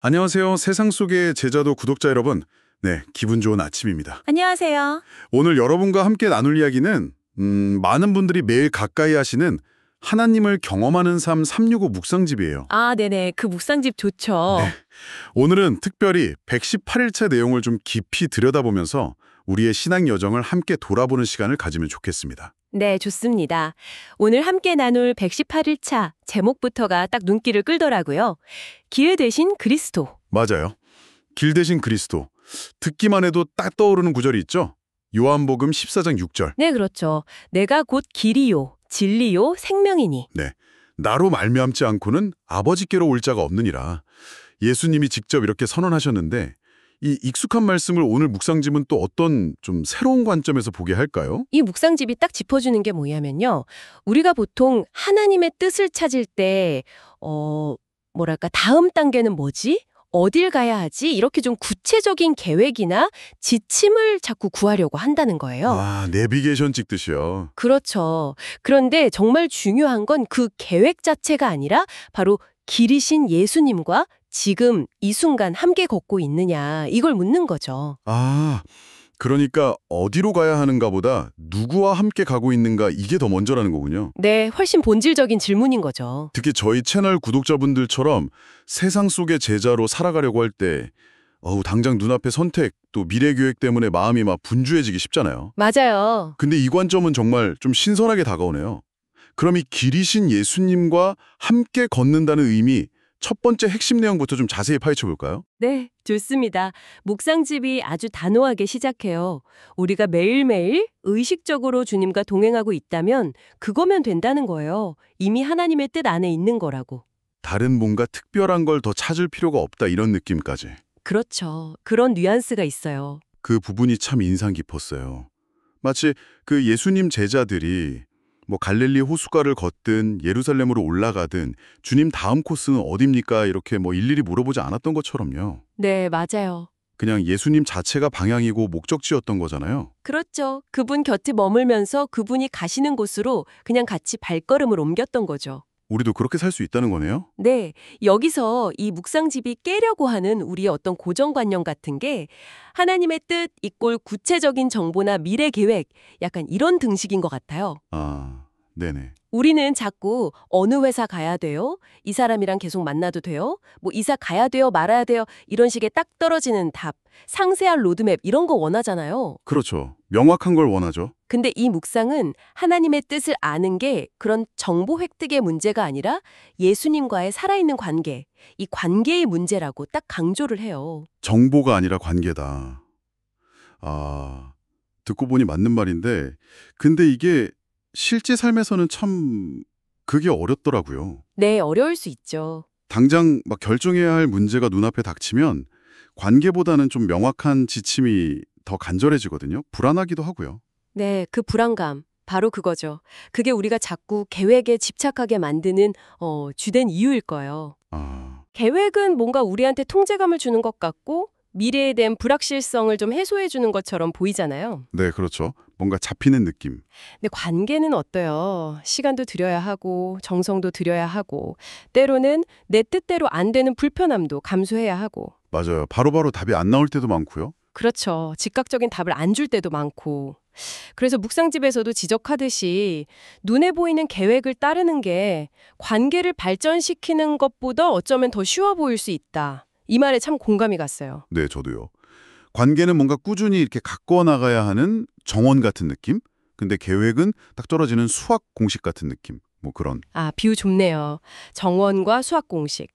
안녕하세요. 세상 속의 제자도 구독자 여러분. 네, 기분 좋은 아침입니다. 안녕하세요. 오늘 여러분과 함께 나눌 이야기는 많은 분들이 매일 가까이 하시는 하나님을 경험하는 삶 365 묵상집이에요. 아, 네네. 그 묵상집 좋죠. 네. 오늘은 특별히 118일차 내용을 좀 깊이 들여다보면서 우리의 신앙 여정을 함께 돌아보는 시간을 가지면 좋겠습니다. 네, 좋습니다. 오늘 함께 나눌 118일차 제목부터가 딱 눈길을 끌더라고요. 길 대신 그리스도. 맞아요. 길 대신 그리스도. 듣기만 해도 딱 떠오르는 구절이 있죠? 요한복음 14장 6절. 네, 그렇죠. 내가 곧 길이요, 진리요, 생명이니. 네, 나로 말미암지 않고는 아버지께로 올 자가 없느니라. 예수님이 직접 이렇게 선언하셨는데 이 익숙한 말씀을 오늘 묵상집은 또 어떤 좀 새로운 관점에서 보게 할까요? 이 묵상집이 딱 짚어주는 게 뭐냐면요. 우리가 보통 하나님의 뜻을 찾을 때, 다음 단계는 뭐지? 어딜 가야 하지? 이렇게 좀 구체적인 계획이나 지침을 자꾸 구하려고 한다는 거예요. 아, 내비게이션 찍듯이요. 그렇죠. 그런데 정말 중요한 건 그 계획 자체가 아니라 바로 길이신 예수님과 지금 이 순간 함께 걷고 있느냐 이걸 묻는 거죠. 아, 그러니까 어디로 가야 하는가 보다 누구와 함께 가고 있는가 이게 더 먼저라는 거군요. 네, 훨씬 본질적인 질문인 거죠. 특히 저희 채널 구독자분들처럼 세상 속의 제자로 살아가려고 할 때 당장 눈앞의 선택 또 미래 계획 때문에 마음이 막 분주해지기 쉽잖아요. 맞아요. 근데 이 관점은 정말 좀 신선하게 다가오네요. 그럼 이 길이신 예수님과 함께 걷는다는 의미, 첫 번째 핵심 내용부터 좀 자세히 파헤쳐 볼까요? 네, 좋습니다. 묵상집이 아주 단호하게 시작해요. 우리가 매일매일 의식적으로 주님과 동행하고 있다면 그거면 된다는 거예요. 이미 하나님의 뜻 안에 있는 거라고. 다른 뭔가 특별한 걸 더 찾을 필요가 없다 이런 느낌까지. 그렇죠. 그런 뉘앙스가 있어요. 그 부분이 참 인상 깊었어요. 마치 그 예수님 제자들이 갈릴리 호숫가를 걷든 예루살렘으로 올라가든 주님 다음 코스는 어딥니까? 이렇게 일일이 물어보지 않았던 것처럼요. 네, 맞아요. 그냥 예수님 자체가 방향이고 목적지였던 거잖아요. 그렇죠. 그분 곁에 머물면서 그분이 가시는 곳으로 그냥 같이 발걸음을 옮겼던 거죠. 우리도 그렇게 살 수 있다는 거네요? 네, 여기서 이 묵상집이 깨려고 하는 우리의 어떤 고정관념 같은 게 하나님의 뜻 이꼴 구체적인 정보나 미래 계획 약간 이런 등식인 것 같아요. 아, 네네. 우리는 자꾸 어느 회사 가야 돼요? 이 사람이랑 계속 만나도 돼요? 이사 가야 돼요? 말아야 돼요? 이런 식의 딱 떨어지는 답, 상세한 로드맵 이런 거 원하잖아요. 그렇죠. 명확한 걸 원하죠. 근데 이 묵상은 하나님의 뜻을 아는 게 그런 정보 획득의 문제가 아니라 예수님과의 살아있는 관계, 이 관계의 문제라고 딱 강조를 해요. 정보가 아니라 관계다. 아, 듣고 보니 맞는 말인데 근데 이게 실제 삶에서는 참 그게 어렵더라고요. 네, 어려울 수 있죠. 당장 결정해야 할 문제가 눈앞에 닥치면 관계보다는 좀 명확한 지침이 더 간절해지거든요. 불안하기도 하고요. 네, 그 불안감. 바로 그거죠. 그게 우리가 자꾸 계획에 집착하게 만드는 주된 이유일 거예요. 아, 계획은 뭔가 우리한테 통제감을 주는 것 같고 미래에 대한 불확실성을 좀 해소해 주는 것처럼 보이잖아요. 네, 그렇죠. 뭔가 잡히는 느낌. 근데 관계는 어때요? 시간도 들여야 하고 정성도 들여야 하고 때로는 내 뜻대로 안 되는 불편함도 감수해야 하고 맞아요. 바로바로 답이 안 나올 때도 많고요. 그렇죠. 즉각적인 답을 안 줄 때도 많고 그래서 묵상집에서도 지적하듯이 눈에 보이는 계획을 따르는 게 관계를 발전시키는 것보다 어쩌면 더 쉬워 보일 수 있다. 이 말에 참 공감이 갔어요. 네, 저도요. 관계는 뭔가 꾸준히 이렇게 가꿔 나가야 하는 정원 같은 느낌? 근데 계획은 딱 떨어지는 수학 공식 같은 느낌. 그런. 아, 비유 좋네요. 정원과 수학 공식.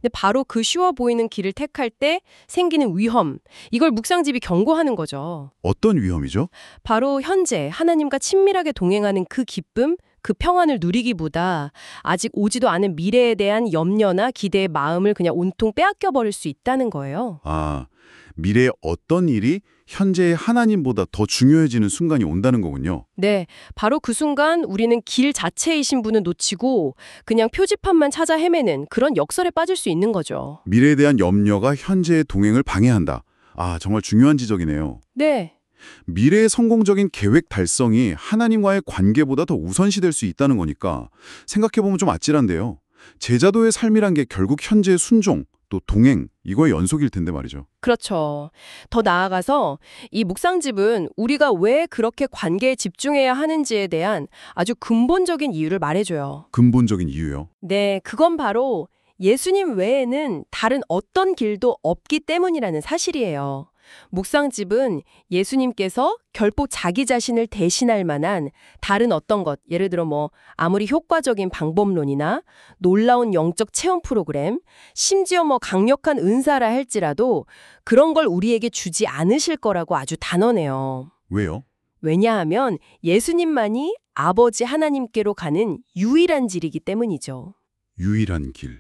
근데 바로 그 쉬워 보이는 길을 택할 때 생기는 위험, 이걸 묵상집이 경고하는 거죠. 어떤 위험이죠? 바로 현재 하나님과 친밀하게 동행하는 그 기쁨, 그 평안을 누리기보다 아직 오지도 않은 미래에 대한 염려나 기대의 마음을 그냥 온통 빼앗겨 버릴 수 있다는 거예요. 아, 미래의 어떤 일이 현재의 하나님보다 더 중요해지는 순간이 온다는 거군요. 네, 바로 그 순간 우리는 길 자체이신 분을 놓치고 그냥 표지판만 찾아 헤매는 그런 역설에 빠질 수 있는 거죠. 미래에 대한 염려가 현재의 동행을 방해한다. 아, 정말 중요한 지적이네요. 네. 미래의 성공적인 계획 달성이 하나님과의 관계보다 더 우선시될 수 있다는 거니까 생각해보면 좀 아찔한데요. 제자도의 삶이란 게 결국 현재의 순종, 또 동행, 이거의 연속일 텐데 말이죠. 그렇죠. 더 나아가서 이 묵상집은 우리가 왜 그렇게 관계에 집중해야 하는지에 대한 아주 근본적인 이유를 말해줘요. 근본적인 이유요. 네, 그건 바로 예수님 외에는 다른 어떤 길도 없기 때문이라는 사실이에요. 묵상집은 예수님께서 결코 자기 자신을 대신할 만한 다른 어떤 것, 예를 들어 아무리 효과적인 방법론이나 놀라운 영적 체험 프로그램, 심지어 강력한 은사라 할지라도 그런 걸 우리에게 주지 않으실 거라고 아주 단언해요. 왜요? 왜냐하면 예수님만이 아버지 하나님께로 가는 유일한 길이기 때문이죠. 유일한 길.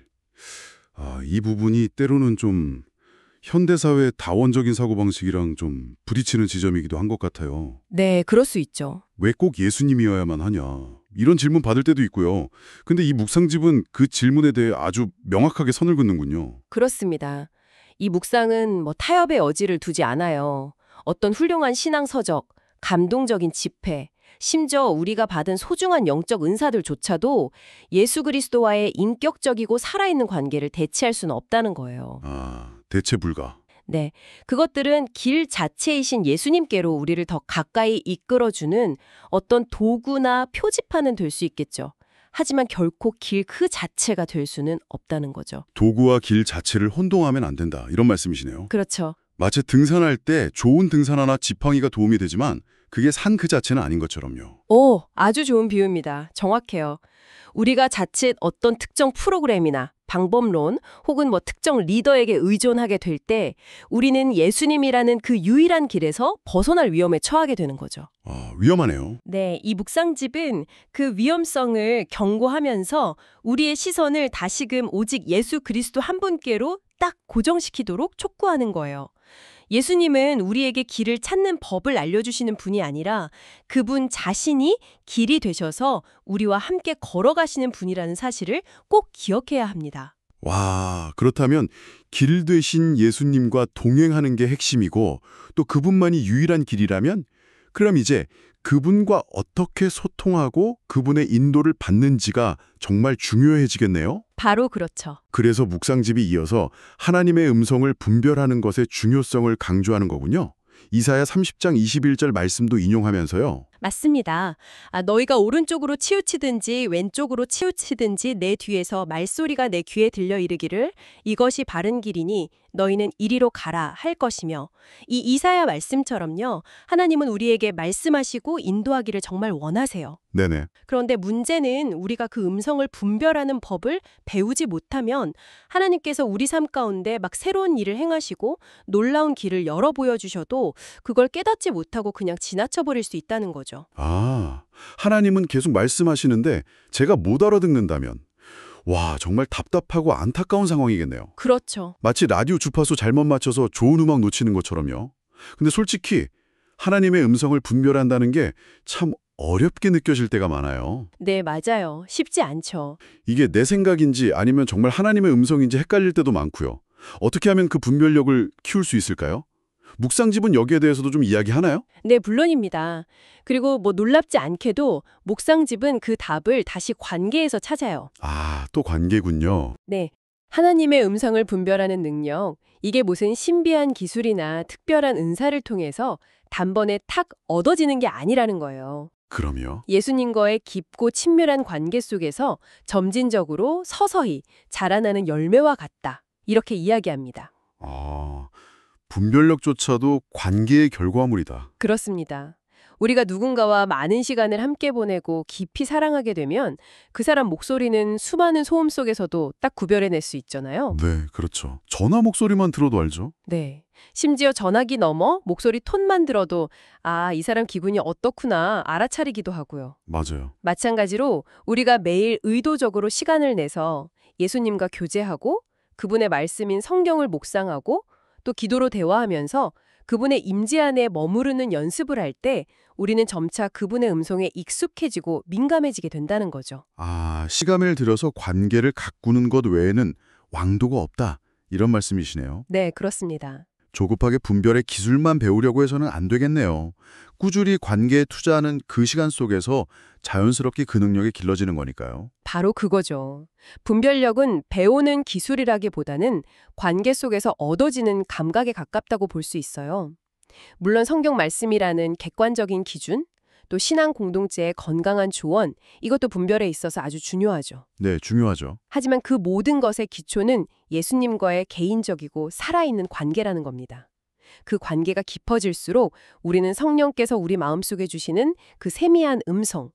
이 부분이 때로는 좀 현대사회의 다원적인 사고방식이랑 좀 부딪히는 지점이기도 한 것 같아요. 네, 그럴 수 있죠. 왜 꼭 예수님이어야만 하냐. 이런 질문 받을 때도 있고요. 근데 이 묵상집은 그 질문에 대해 아주 명확하게 선을 긋는군요. 그렇습니다. 이 묵상은 타협의 여지를 두지 않아요. 어떤 훌륭한 신앙 서적, 감동적인 집회, 심지어 우리가 받은 소중한 영적 은사들조차도 예수 그리스도와의 인격적이고 살아있는 관계를 대체할 수는 없다는 거예요. 대체 불가. 네, 그것들은 길 자체이신 예수님께로 우리를 더 가까이 이끌어주는 어떤 도구나 표지판은 될 수 있겠죠. 하지만 결코 길 그 자체가 될 수는 없다는 거죠. 도구와 길 자체를 혼동하면 안 된다. 이런 말씀이시네요. 그렇죠. 마치 등산할 때 좋은 등산화나 지팡이가 도움이 되지만 그게 산 그 자체는 아닌 것처럼요. 오, 아주 좋은 비유입니다. 정확해요. 우리가 자칫 어떤 특정 프로그램이나 방법론 혹은 특정 리더에게 의존하게 될 때 우리는 예수님이라는 그 유일한 길에서 벗어날 위험에 처하게 되는 거죠. 위험하네요. 네, 이 묵상집은 그 위험성을 경고하면서 우리의 시선을 다시금 오직 예수 그리스도 한 분께로 딱 고정시키도록 촉구하는 거예요. 예수님은 우리에게 길을 찾는 법을 알려주시는 분이 아니라 그분 자신이 길이 되셔서 우리와 함께 걸어가시는 분이라는 사실을 꼭 기억해야 합니다. 와, 그렇다면 길 되신 예수님과 동행하는 게 핵심이고 또 그분만이 유일한 길이라면 그럼 이제 그분과 어떻게 소통하고 그분의 인도를 받는지가 정말 중요해지겠네요? 바로 그렇죠. 그래서 묵상집이 이어서 하나님의 음성을 분별하는 것의 중요성을 강조하는 거군요. 이사야 30장 21절 말씀도 인용하면서요. 맞습니다. 너희가 오른쪽으로 치우치든지 왼쪽으로 치우치든지 내 뒤에서 말소리가 내 귀에 들려 이르기를 이것이 바른 길이니 너희는 이리로 가라 할 것이며 이 이사야 말씀처럼요. 하나님은 우리에게 말씀하시고 인도하기를 정말 원하세요. 네네. 그런데 문제는 우리가 그 음성을 분별하는 법을 배우지 못하면 하나님께서 우리 삶 가운데 새로운 일을 행하시고 놀라운 길을 열어 보여주셔도 그걸 깨닫지 못하고 그냥 지나쳐버릴 수 있다는 거죠. 하나님은 계속 말씀하시는데 제가 못 알아듣는다면 와, 정말 답답하고 안타까운 상황이겠네요. 그렇죠. 마치 라디오 주파수 잘못 맞춰서 좋은 음악 놓치는 것처럼요. 근데 솔직히 하나님의 음성을 분별한다는 게 참 어렵게 느껴질 때가 많아요. 네, 맞아요. 쉽지 않죠. 이게 내 생각인지 아니면 정말 하나님의 음성인지 헷갈릴 때도 많고요. 어떻게 하면 그 분별력을 키울 수 있을까요? 묵상집은 여기에 대해서도 좀 이야기하나요? 네, 물론입니다. 그리고 놀랍지 않게도 묵상집은 그 답을 다시 관계에서 찾아요. 또 관계군요. 네. 하나님의 음성을 분별하는 능력, 이게 무슨 신비한 기술이나 특별한 은사를 통해서 단번에 탁 얻어지는 게 아니라는 거예요. 그럼요. 예수님과의 깊고 친밀한 관계 속에서 점진적으로 서서히 자라나는 열매와 같다. 이렇게 이야기합니다. 분별력조차도 관계의 결과물이다. 그렇습니다. 우리가 누군가와 많은 시간을 함께 보내고 깊이 사랑하게 되면 그 사람 목소리는 수많은 소음 속에서도 딱 구별해낼 수 있잖아요. 네, 그렇죠. 전화 목소리만 들어도 알죠? 네. 심지어 전화기 넘어 목소리 톤만 들어도 이 사람 기분이 어떻구나 알아차리기도 하고요. 맞아요. 마찬가지로 우리가 매일 의도적으로 시간을 내서 예수님과 교제하고 그분의 말씀인 성경을 묵상하고 또 기도로 대화하면서 그분의 임재 안에 머무르는 연습을 할 때 우리는 점차 그분의 음성에 익숙해지고 민감해지게 된다는 거죠. 시간을 들여서 관계를 가꾸는 것 외에는 왕도가 없다. 이런 말씀이시네요. 네, 그렇습니다. 조급하게 분별의 기술만 배우려고 해서는 안 되겠네요. 꾸준히 관계에 투자하는 그 시간 속에서 자연스럽게 그 능력이 길러지는 거니까요. 바로 그거죠. 분별력은 배우는 기술이라기보다는 관계 속에서 얻어지는 감각에 가깝다고 볼 수 있어요. 물론 성경 말씀이라는 객관적인 기준, 또 신앙 공동체의 건강한 조언, 이것도 분별에 있어서 아주 중요하죠. 네, 중요하죠. 하지만 그 모든 것의 기초는 예수님과의 개인적이고 살아있는 관계라는 겁니다. 그 관계가 깊어질수록 우리는 성령께서 우리 마음속에 주시는 그 세미한 음성,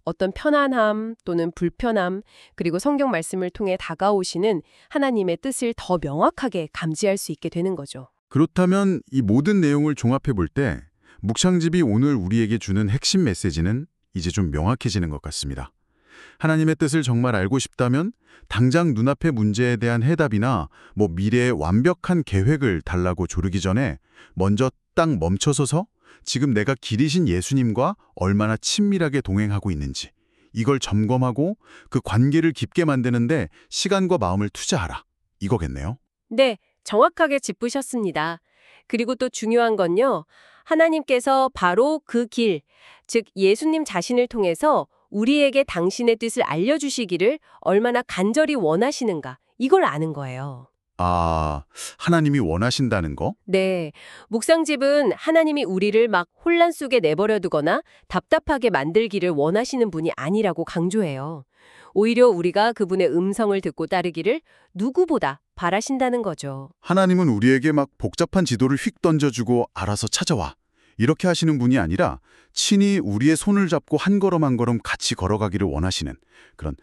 어떤 편안함 또는 불편함, 그리고 성경 말씀을 통해 다가오시는 하나님의 뜻을 더 명확하게 감지할 수 있게 되는 거죠. 그렇다면 이 모든 내용을 종합해 볼 때 묵상집이 오늘 우리에게 주는 핵심 메시지는 이제 좀 명확해지는 것 같습니다. 하나님의 뜻을 정말 알고 싶다면 당장 눈앞의 문제에 대한 해답이나 미래의 완벽한 계획을 달라고 조르기 전에 먼저 딱 멈춰서서 지금 내가 길이신 예수님과 얼마나 친밀하게 동행하고 있는지 이걸 점검하고 그 관계를 깊게 만드는데 시간과 마음을 투자하라. 이거겠네요. 네, 정확하게 짚으셨습니다. 그리고 또 중요한 건요. 하나님께서 바로 그 길, 즉 예수님 자신을 통해서 우리에게 당신의 뜻을 알려주시기를 얼마나 간절히 원하시는가, 이걸 아는 거예요. 아, 하나님이 원하신다는 거? 네, 묵상집은 하나님이 우리를 막 혼란 속에 내버려 두거나 답답하게 만들기를 원하시는 분이 아니라고 강조해요. 오히려 우리가 그분의 음성을 듣고 따르기를 누구보다 바라신다는 거죠. 하나님은 우리에게 막 복잡한 지도를 휙 던져주고 알아서 찾아와. 이렇게 하시는 분이 아니라 친히 우리의 손을 잡고 한 걸음 한 걸음 같이 걸어가기를 원하시는 그런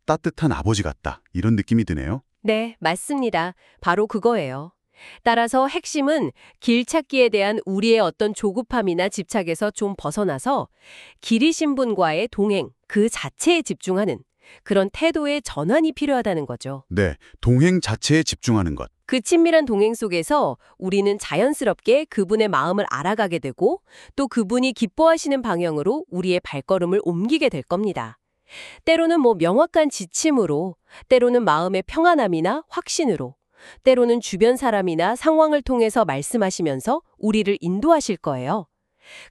따뜻한 아버지 같다. 이런 느낌이 드네요. 네, 맞습니다. 바로 그거예요. 따라서 핵심은 길 찾기에 대한 우리의 어떤 조급함이나 집착에서 좀 벗어나서 길이신 분과의 동행, 그 자체에 집중하는 그런 태도의 전환이 필요하다는 거죠. 네, 동행 자체에 집중하는 것. 그 친밀한 동행 속에서 우리는 자연스럽게 그분의 마음을 알아가게 되고 또 그분이 기뻐하시는 방향으로 우리의 발걸음을 옮기게 될 겁니다. 때로는 명확한 지침으로, 때로는 마음의 평안함이나 확신으로, 때로는 주변 사람이나 상황을 통해서 말씀하시면서 우리를 인도하실 거예요.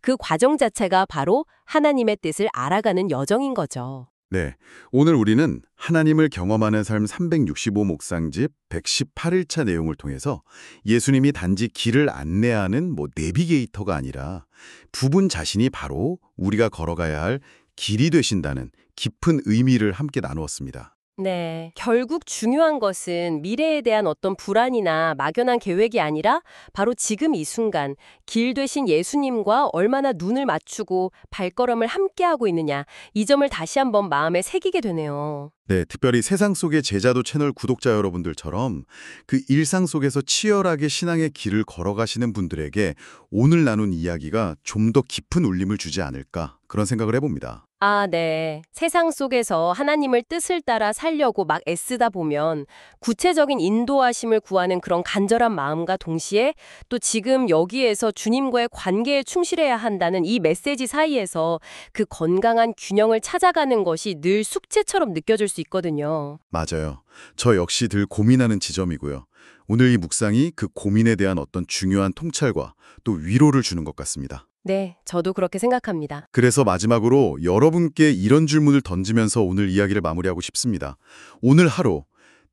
그 과정 자체가 바로 하나님의 뜻을 알아가는 여정인 거죠. 네, 오늘 우리는 하나님을 경험하는 삶 365 묵상집 118일차 내용을 통해서 예수님이 단지 길을 안내하는 내비게이터가 아니라 부분 자신이 바로 우리가 걸어가야 할 길이 되신다는 깊은 의미를 함께 나누었습니다. 네, 결국 중요한 것은 미래에 대한 어떤 불안이나 막연한 계획이 아니라 바로 지금 이 순간 길 되신 예수님과 얼마나 눈을 맞추고 발걸음을 함께하고 있느냐, 이 점을 다시 한번 마음에 새기게 되네요. 네, 특별히 세상 속의 제자도 채널 구독자 여러분들처럼 그 일상 속에서 치열하게 신앙의 길을 걸어가시는 분들에게 오늘 나눈 이야기가 좀 더 깊은 울림을 주지 않을까 그런 생각을 해봅니다. 아, 네. 세상 속에서 하나님을 뜻을 따라 살려고 막 애쓰다 보면 구체적인 인도하심을 구하는 그런 간절한 마음과 동시에 또 지금 여기에서 주님과의 관계에 충실해야 한다는 이 메시지 사이에서 그 건강한 균형을 찾아가는 것이 늘 숙제처럼 느껴질 수 있거든요. 맞아요. 저 역시 늘 고민하는 지점이고요. 오늘 이 묵상이 그 고민에 대한 어떤 중요한 통찰과 또 위로를 주는 것 같습니다. 네, 저도 그렇게 생각합니다. 그래서 마지막으로 여러분께 이런 질문을 던지면서 오늘 이야기를 마무리하고 싶습니다. 오늘 하루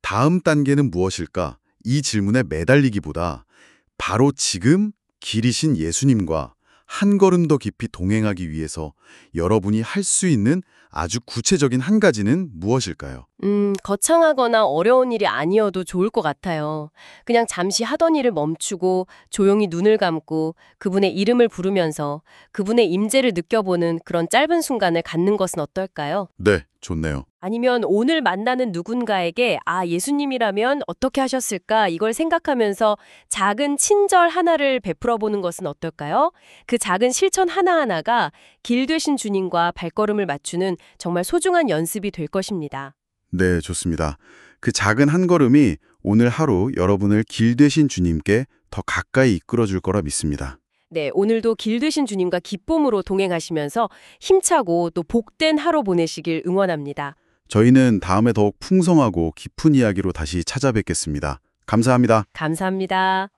다음 단계는 무엇일까? 이 질문에 매달리기보다 바로 지금 길이신 예수님과 한 걸음 더 깊이 동행하기 위해서 여러분이 할 수 있는 아주 구체적인 한 가지는 무엇일까요? 거창하거나 어려운 일이 아니어도 좋을 것 같아요. 그냥 잠시 하던 일을 멈추고 조용히 눈을 감고 그분의 이름을 부르면서 그분의 임재를 느껴보는 그런 짧은 순간을 갖는 것은 어떨까요? 네, 좋네요. 아니면 오늘 만나는 누군가에게 예수님이라면 어떻게 하셨을까 이걸 생각하면서 작은 친절 하나를 베풀어 보는 것은 어떨까요? 그 작은 실천 하나하나가 길 되신 주님과 발걸음을 맞추는 정말 소중한 연습이 될 것입니다. 네, 좋습니다. 그 작은 한 걸음이 오늘 하루 여러분을 길 되신 주님께 더 가까이 이끌어줄 거라 믿습니다. 네, 오늘도 길 되신 주님과 기쁨으로 동행하시면서 힘차고 또 복된 하루 보내시길 응원합니다. 저희는 다음에 더욱 풍성하고 깊은 이야기로 다시 찾아뵙겠습니다. 감사합니다. 감사합니다.